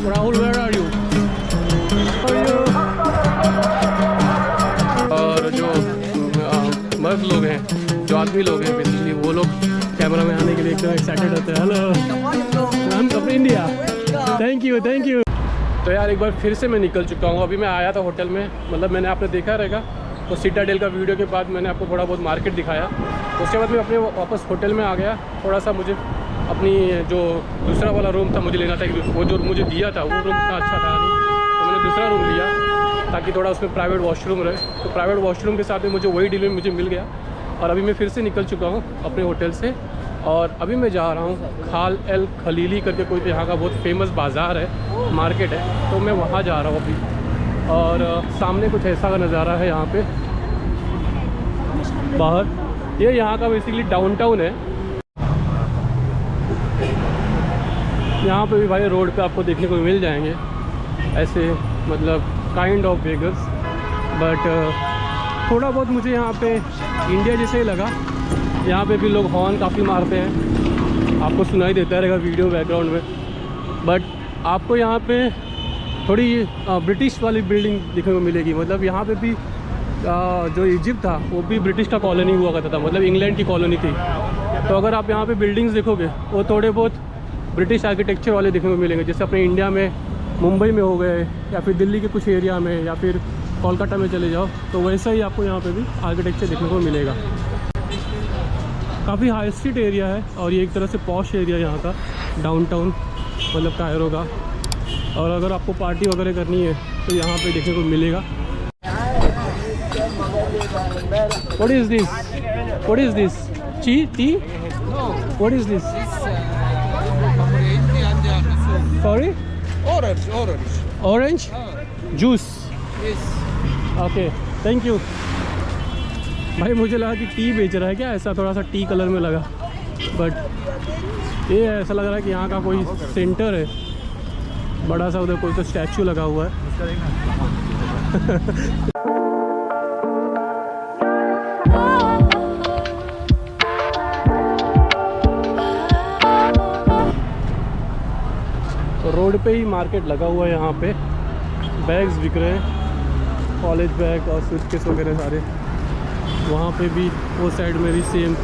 Rahul, where are you? और जो मर्द लोग हैं, जो आदमी लोग हैं बेसिकली, वो लोग कैमरा में आने के लिए एकदम एक्साइटेड होते हैं। Hello, I am from India, thank you thank you. तो यार एक बार फिर से मैं निकल चुका हूँ। अभी मैं आया था होटल में, मतलब मैंने आपने देखा रहेगा तो सिटाडेल का वीडियो के बाद मैंने आपको थोड़ा बहुत मार्केट दिखाया। उसके बाद मैं अपने वापस होटल में आ गया। थोड़ा सा मुझे अपनी जो दूसरा वाला रूम था मुझे लेना था, वो जो मुझे दिया था वो रूम इतना अच्छा था नहीं, तो मैंने दूसरा रूम लिया ताकि थोड़ा उसमें प्राइवेट वॉशरूम रहे। तो प्राइवेट वॉशरूम के साथ में मुझे वही डील में मुझे मिल गया। और अभी मैं फिर से निकल चुका हूँ अपने होटल से, और अभी मैं जा रहा हूँ खाल एल खलीली करके, कोई यहाँ का बहुत फेमस बाज़ार है, मार्केट है, तो मैं वहाँ जा रहा हूँ अभी। और सामने कुछ ऐसा का नज़ारा है यहाँ पे बाहर। ये यहाँ का बेसिकली डाउनटाउन है। यहाँ पे भी भाई रोड पे आपको देखने को मिल जाएंगे ऐसे, मतलब काइंड ऑफ बेगर्स, बट थोड़ा बहुत मुझे यहाँ पे इंडिया जैसे ही लगा। यहाँ पे भी लोग हॉर्न काफ़ी मारते हैं, आपको सुनाई देता रहेगा वीडियो बैकग्राउंड में। बट आपको यहाँ पे थोड़ी ब्रिटिश वाली बिल्डिंग देखने को मिलेगी। मतलब यहाँ पे भी जो इजिप्ट था वो भी ब्रिटिश का कॉलोनी हुआ करता था, मतलब इंग्लैंड की कॉलोनी थी। तो अगर आप यहाँ पे बिल्डिंग्स देखोगे वो थोड़े बहुत ब्रिटिश आर्किटेक्चर वाले देखने को मिलेंगे, जैसे अपने इंडिया में मुंबई में हो गए, या फिर दिल्ली के कुछ एरिया में, या फिर कोलकाता में चले जाओ, तो वैसा ही आपको यहाँ पे भी आर्किटेक्चर देखने को मिलेगा। काफ़ी हाई स्ट्रीट एरिया है, और ये एक तरह से पॉश एरिया यहाँ का डाउनटाउन, मतलब कायरो का। और अगर आपको पार्टी वगैरह करनी है तो यहाँ पे देखने को मिलेगा। What is this? What is this? Tea? What is this? Sorry? Orange? Juice? Yes. Okay, thank you. भाई मुझे लगा कि टी बेच रहा है क्या, ऐसा थोड़ा सा टी कलर में लगा, बट ये ऐसा लग रहा है कि यहाँ का कोई सेंटर है बड़ा सा। उधर कोई तो स्टैचू लगा हुआ है। तो रोड पे ही मार्केट लगा हुआ है। यहाँ पे बैग्स बिक रहे हैं, कॉलेज बैग और सूटकेस वगैरह सारे। वहाँ पे भी वो साइड में भी सेम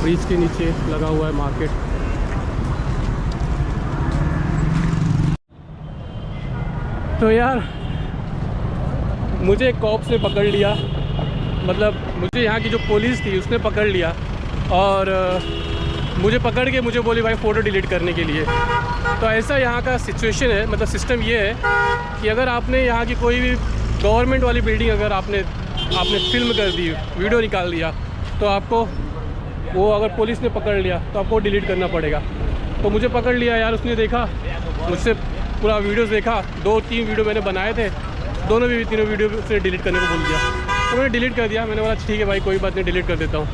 ब्रिज के नीचे लगा हुआ है मार्केट। तो यार मुझे कॉप्स ने पकड़ लिया, मतलब मुझे यहाँ की जो पुलिस थी उसने पकड़ लिया, और मुझे पकड़ के मुझे बोली भाई फ़ोटो डिलीट करने के लिए। तो ऐसा यहाँ का सिचुएशन है, मतलब सिस्टम ये है कि अगर आपने यहाँ की कोई भी गवर्नमेंट वाली बिल्डिंग अगर आपने फिल्म कर दी, वीडियो निकाल दिया, तो आपको वो अगर पुलिस ने पकड़ लिया तो आपको डिलीट करना पड़ेगा। तो मुझे पकड़ लिया यार, उसने देखा मुझसे पूरा वीडियोस देखा, 2-3 वीडियो मैंने बनाए थे, तीनों वीडियो उसने डिलीट करने को बोल दिया। तो मैंने डिलीट कर दिया। मैंने बोला ठीक है भाई कोई बात नहीं, डिलीट कर देता हूँ।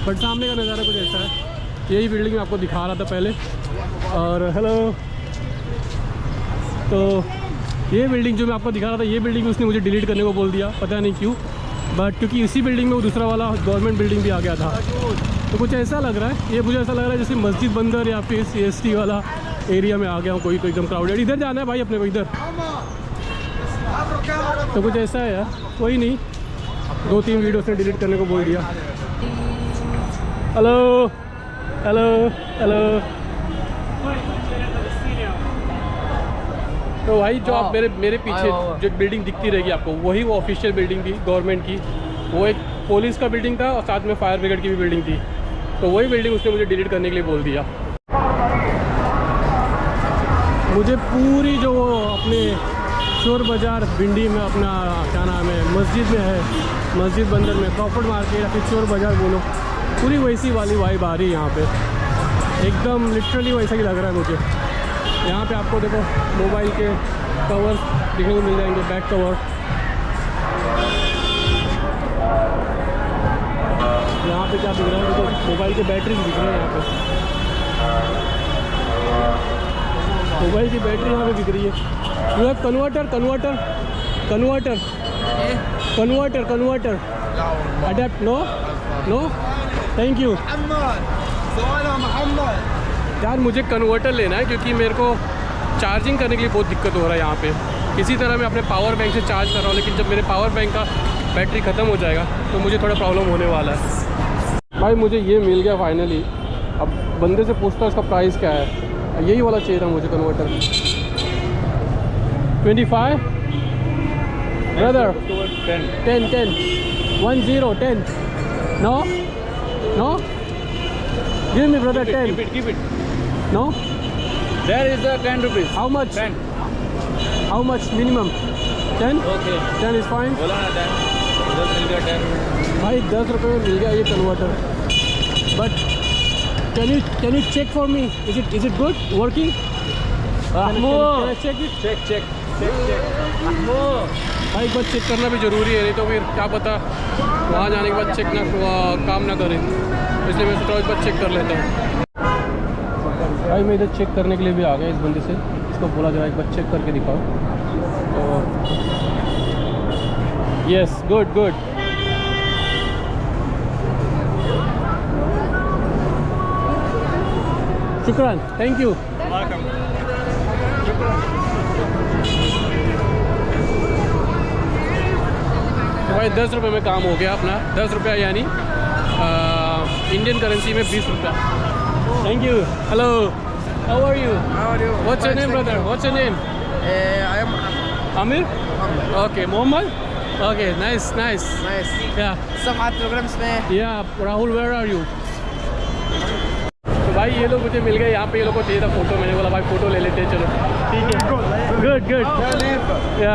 बट सामने का नज़ारा कुछ ऐसा है, यही बिल्डिंग मैं आपको दिखा रहा था पहले। और हेलो, तो ये बिल्डिंग जो मैं आपको दिखा रहा था, ये बिल्डिंग उसने मुझे डिलीट करने को बोल दिया, पता नहीं क्यों। बट क्योंकि इसी बिल्डिंग में वो दूसरा वाला गवर्नमेंट बिल्डिंग भी आ गया था, तो कुछ ऐसा लग रहा है, ये मुझे ऐसा लग रहा है जैसे मस्जिद बंदर या फिर CST वाला एरिया में आ गया हूँ, कोई तो एकदम क्राउडेड। इधर जाना है भाई अपने को, इधर। तो कुछ ऐसा है यार, कोई नहीं, 2-3 वीडियो से डिलीट करने को बोल दिया। Hello hello hello. तो भाई जो आप मेरे पीछे जो बिल्डिंग दिखती रहेगी आपको, वही वो ऑफिशियल बिल्डिंग थी गवर्नमेंट की। वो एक पुलिस का बिल्डिंग था और साथ में फायर ब्रिगेड की भी बिल्डिंग थी। तो वही बिल्डिंग उसने मुझे डिलीट करने के लिए बोल दिया। मुझे पूरी जो अपने चोर बाज़ार भिंडी में अपना क्या नाम है, मस्जिद में है, मस्जिद बंदर में क्रॉफर्ड मार्केट या फिर चोर बाज़ार बोलो, पूरी वैसी वाली वाइब आ रही है यहाँ पे। एकदम लिटरली वैसा ही लग रहा है मुझे। यहाँ पे आपको देखो मोबाइल के कवर देखने को मिल जाएंगे, बैक कवर। यहाँ पे क्या दिख रहा है, देखो मोबाइल के बैटरी दिख रहे हैं यहाँ पे, मोबाइल की बैटरी यहाँ पे दिख रही है। You have converter converter adapt no no thank you यार। मुझे कन्वर्टर लेना है क्योंकि मेरे को चार्जिंग करने के लिए बहुत दिक्कत हो रहा है यहाँ पे। किसी तरह मैं अपने पावर बैंक से चार्ज कर रहा हूँ, लेकिन जब मेरे पावर बैंक का बैटरी ख़त्म हो जाएगा तो मुझे थोड़ा प्रॉब्लम होने वाला है। भाई मुझे ये मिल गया फाइनली। अब बंदे से पूछता हूँ इसका प्राइस क्या है। यही वाला चाहिए था मुझे converter. 25 brother 10 no give me brother 10 Keep it. No There is the 10 rupees. How much 10. How much minimum 10 Okay. 10 is fine. बोला ना 10. उधर मिल गया 10. भाई 10 रुपये में मिल गया ये converter. But can you check for me is it good working? Check Check. भाई एक बार चेक करना भी ज़रूरी है, नहीं तो फिर क्या पता वहाँ जाने के बाद चेक ना काम ना करें। इसलिए मैं सोचा एक बार चेक कर लेता हूँ। भाई मैं इधर चेक करने के लिए भी आ गया इस बंदे से। इसको बोला जरा एक बार चेक करके दिखाओ। तो यस गुड शुक्रान थैंक यू। तो भाई 10 रुपये में काम हो गया अपना। 10 रुपया यानी इंडियन करेंसी में 20 रुपया। Thank you. Hello how are you? What's your name brother? What's your name? I am Aamir? Okay Mohammed? Okay nice nice. या Some art programs में या राहुल वेयर आर यू? तो भाई ये लोग मुझे मिल गए यहाँ पे। ये लोग को चाहिए था फ़ोटो। मैंने बोला भाई फ़ोटो ले लेते हैं चलो। ठीक है गुड या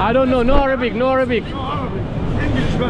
I don't know. No Arabic.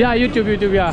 Yeah, YouTube. Yeah.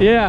Yeah.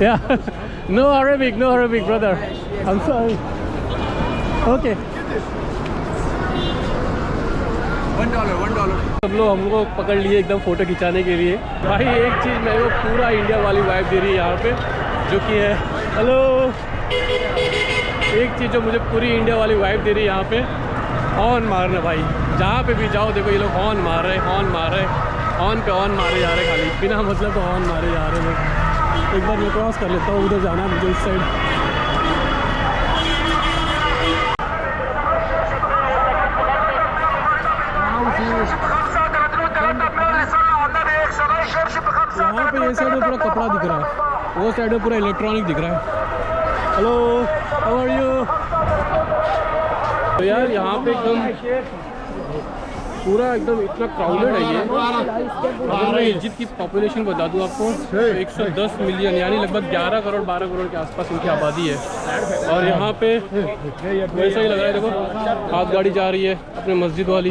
Yeah. No Arabic, brother. I'm sorry. Okay. $1. सब लोग हमको पकड़ लिए एकदम फ़ोटो खिंचाने के लिए। भाई एक चीज़ मेरे को पूरा इंडिया वाली वाइब दे रही है यहाँ पे, जो कि है हेलो। एक चीज़ जो मुझे पूरी इंडिया वाली वाइब दे रही है यहाँ पे, हॉर्न मारना। भाई जहाँ पे भी जाओ देखो ये लोग हॉर्न मार रहे हॉर्न पे हॉर्न मारे जा रहे, खाली बिना मतलब तो हॉर्न मारे जा रहे लोग। एक बार मैं क्रॉस कर लेता हूँ, उधर जाना है मुझे इस साइड। यहाँ पे ये साइड में पूरा कपड़ा दिख रहा है, वो साइड में पूरा इलेक्ट्रॉनिक दिख रहा है। Hello how are you? तो यार यहाँ पे एकदम पूरा एकदम इतना क्राउडेड है ये। अगर मैं इजिप्ट की पॉपुलेशन बता दूँ आपको तो 110 मिलियन यानी लगभग 11 करोड़ 12 करोड़ के आसपास इनकी आबादी है। और यहाँ पे वैसा ही लग रहा है, देखो हाथ गाड़ी जा रही है अपने मस्जिद वाली।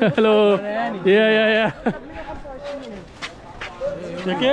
हेलो या ओके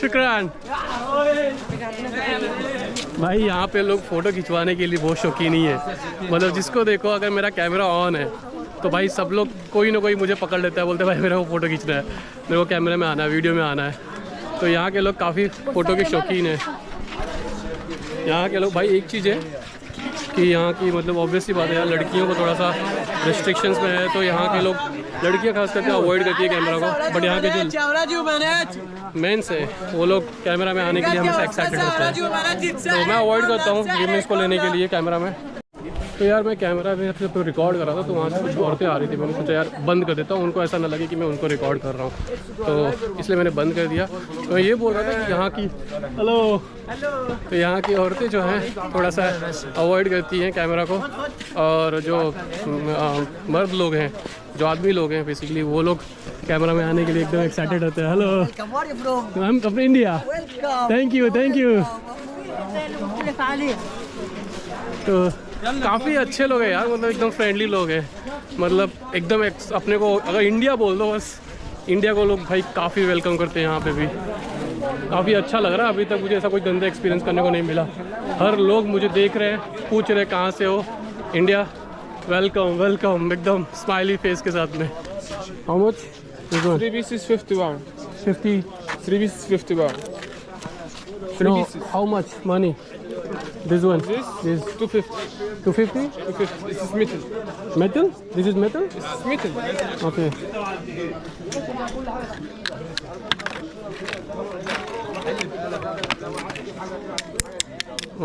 शुक्रान। भाई यहाँ पे लोग फ़ोटो खिंचवाने के लिए बहुत शौकीन ही है। मतलब जिसको देखो अगर मेरा कैमरा ऑन है तो भाई सब लोग कोई ना कोई मुझे पकड़ लेता है, बोलते हैं भाई मेरे को फ़ोटो खींचना है, मेरे को कैमरे में आना है, वीडियो में आना है। तो यहाँ के लोग काफ़ी फ़ोटो के शौकीन हैं। यहाँ के लोग भाई एक चीज़ है कि यहाँ की मतलब ऑब्वियसली बात है, यहाँ लड़कियों को थोड़ा सा रिस्ट्रिक्शंस में है, तो यहाँ के लोग लड़कियाँ खास करके अवॉइड करती है कैमरा को। बट यहाँ के जो मेंस है वो लोग कैमरा में आने के लिए हमेशा एक्साइटेड होते हैं, तो मैं अवॉइड करता हूँ वीमेंस को लेने के लिए कैमरा में। तो यार मैं कैमरा में तो रिकॉर्ड कर रहा था, तो वहाँ से कुछ औरतें आ रही थी। मैंने सोचा यार बंद कर देता हूँ, उनको ऐसा ना लगे कि मैं उनको रिकॉर्ड कर रहा हूँ, तो इसलिए मैंने बंद कर दिया। तो मैं ये बोल रहा था कि यहाँ की तो यहाँ की औरतें जो हैं थोड़ा सा अवॉइड करती हैं कैमरा को, और जो मर्द लोग हैं, जो आदमी लोग हैं बेसिकली, वो लोग कैमरा में आने के लिए एकदम एक्साइटेड होते हैं। Hello I am from India. Thank you तो काफ़ी अच्छे लोग हैं यार, मतलब एकदम फ्रेंडली लोग हैं। मतलब एकदम अपने को अगर इंडिया बोल दो बस, इंडिया को लोग भाई काफ़ी वेलकम करते हैं यहाँ पे भी। काफ़ी अच्छा लग रहा है। अभी तक मुझे ऐसा कोई गंदा एक्सपीरियंस करने को नहीं मिला। हर लोग मुझे देख रहे हैं, पूछ रहे हैं कहाँ से हो, इंडिया, वेलकम वेलकम, एकदम स्माइली फेस के साथ में। How much? 3 pieces 51. 50? 3 pieces 51. 3 No, pieces. how much money? This one? This? This 250. 250? 250. This is metal. Metal? This is metal? This is metal. Okay.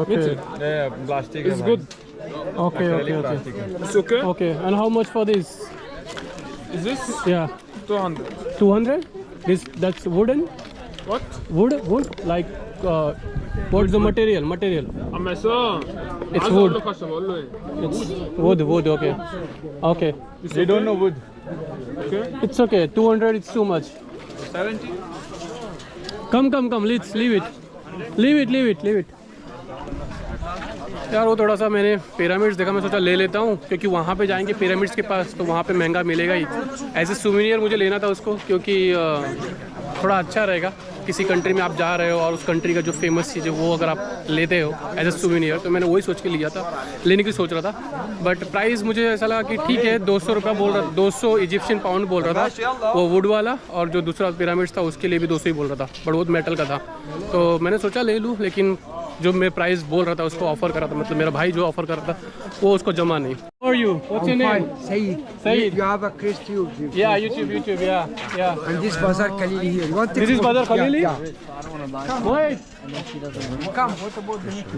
Okay. Yeah, plastic. It's good. Okay, okay, okay. It's okay. Okay, and how much for this? Is this Yeah, 200? 200? That's wooden? What? Wood? Like, what's the material? Amazon. It's wood. Okay. It's wood, okay. Okay, They don't know wood. it's okay. 200, it's too much. 70. Come, let's leave it. यार वो थोड़ा सा मैंने pyramids देखा, मैं सोचा ले लेता हूँ क्योंकि वहाँ पे जाएंगे पिरामिड्स के पास तो वहाँ पे महंगा मिलेगा ही। ऐसे सुवेनियर मुझे लेना था उसको क्योंकि थोड़ा अच्छा रहेगा। किसी कंट्री में आप जा रहे हो और उस कंट्री का जो फेमस चीज़ है वो अगर आप लेते हो एज ए सुवेनियर, तो मैंने वही सोच के लिया था, लेने की सोच रहा था। बट प्राइस मुझे ऐसा लगा कि ठीक है, 200 रुपये बोल रहा, 200 इजिप्शियन पाउंड बोल रहा था वो वुड वाला, और जो दूसरा पिरामिड्स था उसके लिए भी 200 ही बोल रहा था, बट वो मेटल का था। तो मैंने सोचा ले लूँ, लेकिन जो मैं प्राइस बोल रहा था उसको ऑफर कर रहा था, मतलब मेरा भाई जो ऑफर कर रहा था वो उसको जमा नहीं। How are you? What's your name? Saeed. Saeed. You have a Chris tube. Yeah, YouTube, yeah. And this Bazar Khalili here. You want to This is Bazar Khalili? Yeah. Wait. Come. What about the next?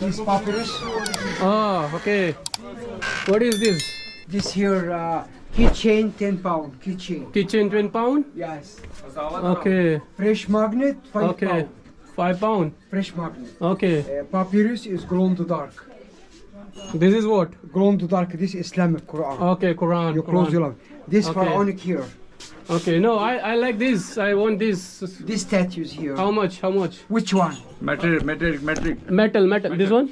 This papyrus. Oh, okay. What is this? This here keychain 10 pound. Keychain. Kitchen 20 pound? Yes. Okay. Fresh magnet 5 Okay. pound. 5 pound? Fresh magnet. Okay. Papyrus is glow to dark. This is what? Glow to dark. This is Islamic Quran. Okay, Quran. You close your love. This Okay. pharaonic here. Okay, no, I like this. I want this. This statues here. How much? Which one? Metric. Metal. This one?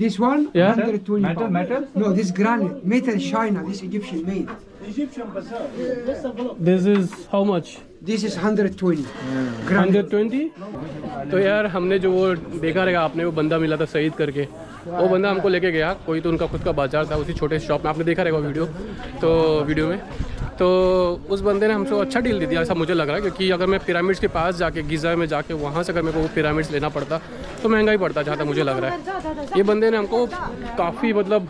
This one? Yeah. 120 pound. Metal? No, this granite. Metal China. This Egyptian made. This is how much? This is 120. Granite. 120? तो यार हमने जो वो देखा रहेगा आपने, वो बंदा मिला था सईद करके, वो बंदा हमको लेके गया, कोई तो उनका खुद का बाजार था उसी छोटे शॉप में, आपने देखा रहेगा वीडियो में। तो उस बंदे ने हमसे अच्छा डील दे दिया, ऐसा मुझे लग रहा है, क्योंकि अगर मैं पिरामिड्स के पास जाके गिज़ा में जाके वहाँ से अगर मेरे को वो पिरामिड्स लेना पड़ता तो महंगा ही पड़ता, जहाँ तक मुझे लग रहा है। ये बंदे ने हमको काफ़ी मतलब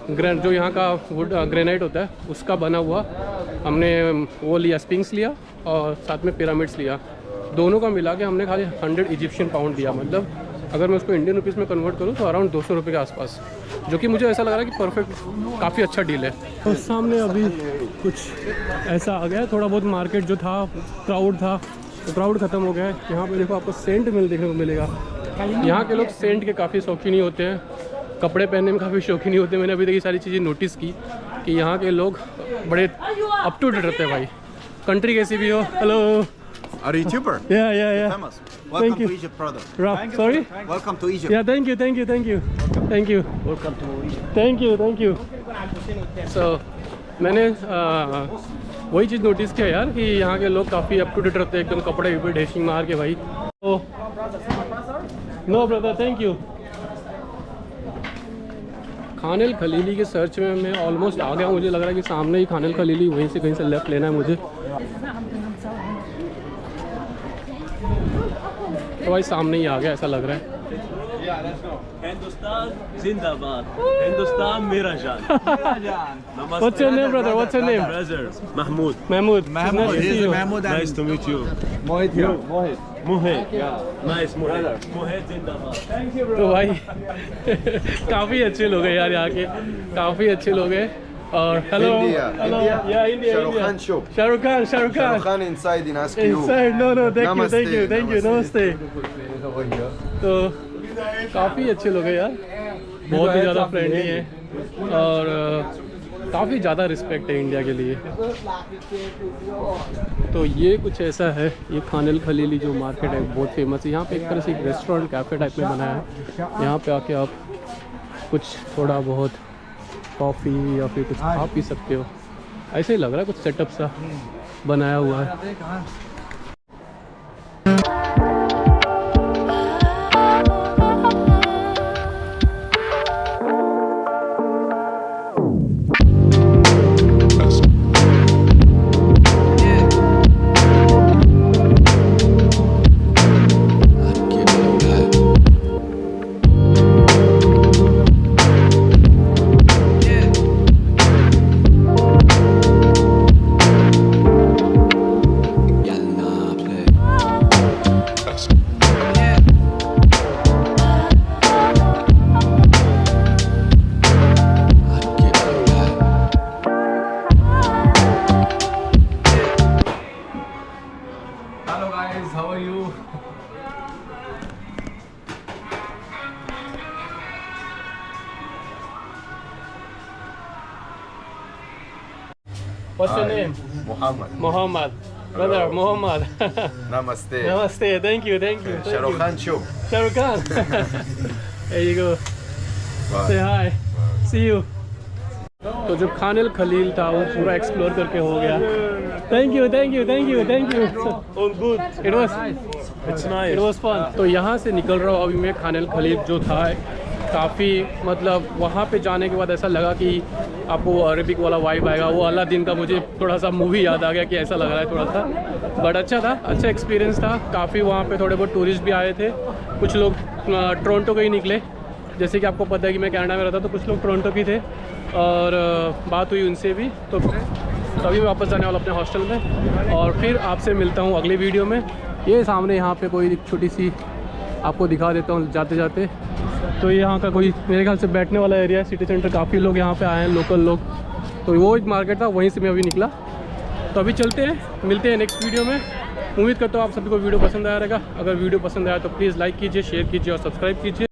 जो यहाँ का वुड ग्रेनाइट होता है उसका बना हुआ हमने वो लिया, स्पिंक्स लिया और साथ में पिरामिड्स लिया, दोनों का मिला के हमने खाली 100 इजिप्शियन पाउंड दिया। मतलब अगर मैं उसको इंडियन रुपीज़ में कन्वर्ट करूँ तो अराउंड 200 रुपये के आसपास, जो कि मुझे ऐसा लग रहा है कि परफेक्ट काफ़ी अच्छा डील है। तो सामने अभी कुछ ऐसा आ गया, थोड़ा बहुत मार्केट जो था क्राउड था तो क्राउड ख़त्म हो गया है। यहाँ पे देखो आपको सेंट देखने को मिलेगा। यहाँ के लोग सेंट के काफ़ी शौकीन ही होते हैं, कपड़े पहनने में काफ़ी शौकीन ही होते हैं। मैंने अभी तक ये सारी चीज़ें नोटिस की कि यहाँ के लोग बड़े अप टू डेट रहते हैं भाई, कंट्री कैसी भी हो। Hello, Are you YouTuber? Yeah. Famous. Welcome Thank you. to Egypt, brother. Sorry? Welcome to Egypt. Yeah, thank you. Welcome to Egypt. Thank you. So, मैंने वही चीज़ नोटिस किया यार कि यहाँ के लोग काफ़ी अप टू डेट रहते हैं, एकदम कपड़े भी ढेशिंग मार के भाई। तो no brother, thank you. Khan el Khalili के सर्च में मैं ऑलमोस्ट आ गया, मुझे लग रहा है कि सामने ही खानिल खलीली, वहीं से कहीं से लेफ़्ट लेना है मुझे। तो भाई सामने ही आ गया ऐसा लग रहा है। हिंदुस्तान जिंदाबाद, हिंदुस्तान मेरा जान। What's your name, brother? What's your name? Brother, Mahmoud. Mahmoud. Mahmoud. Nice to This see is you. Mahmoud Nice and to meet you. Mohit here. Mohit. Yeah. Nice Mohit. Mohit जिंदाबाद। तो भाई काफ़ी अच्छे लोग हैं यार यहाँ के, काफ़ी अच्छे लोग हैं। और हेलो India. या India, Shah Rukh Khan show. Shahrukh Khan Shah Rukh Khan inside in ask you. Inside, no, thank you, Namaste. नमस्ते। तो काफ़ी अच्छे लोग हैं यार, बहुत ही ज़्यादा फ्रेंडली हैं और काफ़ी ज़्यादा रिस्पेक्ट है इंडिया के लिए। तो ये कुछ ऐसा है, ये खानिल खलीली जो मार्केट है बहुत फेमस है। यहाँ पे एक तरह से एक रेस्टोरेंट कैफ़े टाइप में बनाया है। यहाँ पे आके आप कुछ थोड़ा बहुत कॉफ़ी या फिर कुछ खा पी सकते हो, ऐसे ही लग रहा है कुछ सेटअप सा बनाया हुआ है। What's your name? Muhammad. Muhammad. Brother, Muhammad. Namaste. Namaste. Thank you. Thank you. Shah Rukh Khan show. Shah Rukh Khan. There you go. Bye. Say hi. See you. तो जो खान अल खलील था वो पूरा एक्सप्लोर करके हो गया. Thank you. All good. It was It's nice. It was fun. तो यहाँ से निकल रहा हूँ अभी मैं. खान अल खलील जो था काफ़ी मतलब वहाँ पे जाने के बाद ऐसा लगा कि आपको वो अरेबिक वाला वाइब आएगा. वो अलादीन का मुझे थोड़ा सा मूवी याद आ गया कि ऐसा लग रहा है थोड़ा सा. बट अच्छा था, अच्छा एक्सपीरियंस था. काफ़ी वहाँ पे थोड़े बहुत टूरिस्ट भी आए थे. कुछ लोग टोरंटो के ही निकले. जैसे कि आपको पता है कि मैं कनाडा में रहता, तो कुछ लोग टोरंटो के थे और बात हुई उनसे भी. तो अभी मैं वापस जाने वाला अपने हॉस्टल में और फिर आपसे मिलता हूँ अगली वीडियो में. ये सामने यहाँ पे कोई छोटी सी आपको दिखा देता हूँ जाते जाते. तो ये यहाँ का कोई मेरे ख्याल से बैठने वाला एरिया है. सिटी सेंटर काफ़ी लोग यहाँ पे आए हैं, लोकल लोग. तो वो एक मार्केट था, वहीं से मैं अभी निकला. तो अभी चलते हैं, मिलते हैं नेक्स्ट वीडियो में. उम्मीद करता हूँ आप सभी को वीडियो पसंद आया रहेगा. अगर वीडियो पसंद आया तो प्लीज़ लाइक कीजिए, शेयर कीजिए और सब्सक्राइब कीजिए.